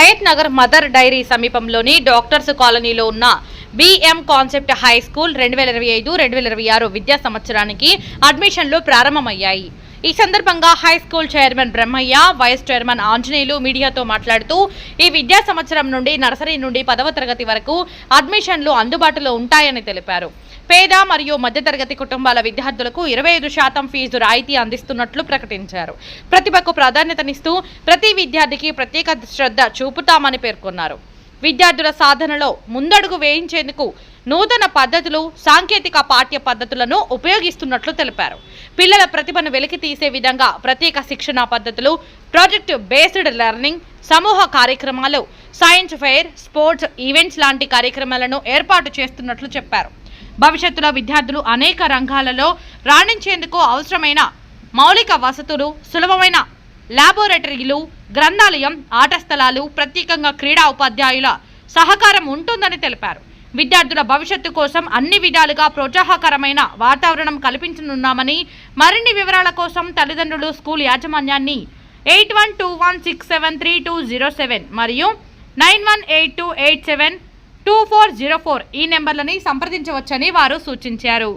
Hayath Nagar mother dairy సమీపంలోని doctors కాలనీలో ఉన్న బిఎం కాన్సెప్ట్ హై స్కూల్ 2025-2026 విద్యా సంవత్సరానికి అడ్మిషన్లు ప్రారంభమయ్యాయి. ఈ సందర్భంగా high school chairman Brahmayya, vice chairman Anjaneyulu మీడియాతో మాట్లాడుతూ ఈ విద్యా సంవత్సరం నుండి నర్సరీ నుండి 10వ తరగతి వరకు అడ్మిషన్లు అందుబాటులో ఉంటాయని తెలిపారు. పేద మరియు మధ్యతరగతి కుటుంబాల విద్యార్థులకు 25% ఫీజు రాయితీ అందిస్తున్నట్లు ప్రకటించారు. ప్రతిభకు ప్రాధాన్యతనిస్తూ ప్రతి విద్యార్థికి ప్రత్యేక శ్రద్ధ చూపుతామని పేర్కొన్నారు. విద్యార్థుల సాధనలో ముందడుగు వేయించేందుకు నూతన పద్ధతులు, సాంకేతిక పాఠ్య పద్ధతులను ఉపయోగిస్తున్నట్లు తెలిపారు. పిల్లల ప్రతిభను వెలికి తీసే విధంగా ప్రత్యేక శిక్షణా పద్ధతులు, ప్రాజెక్ట్ బేస్డ్ లెర్నింగ్, సమూహ కార్యక్రమాలు, సైన్స్ ఫెయిర్, స్పోర్ట్స్ ఈవెంట్స్ లాంటి కార్యక్రమాలను ఏర్పాటు చేస్తున్నట్లు చెప్పారు. భవిష్యత్తులో విద్యార్థులు అనేక రంగాలలో రాణించేందుకు అవసరమైన మౌలిక వసతులు, సులభమైన ల్యాబొరేటరీలు, గ్రంథాలయం, ఆట స్థలాలు, ప్రత్యేకంగా క్రీడా ఉపాధ్యాయుల సహకారం ఉంటుందని తెలిపారు. విద్యార్థుల భవిష్యత్తు కోసం అన్ని విధాలుగా ప్రోత్సాహకరమైన వాతావరణం కల్పించనున్నామని, మరిన్ని వివరాల కోసం తల్లిదండ్రులు స్కూల్ యాజమాన్యాన్ని 8121673207 మరియు 9182872404 ఈ నెంబర్లని సంప్రదించవచ్చని వారు సూచించారు.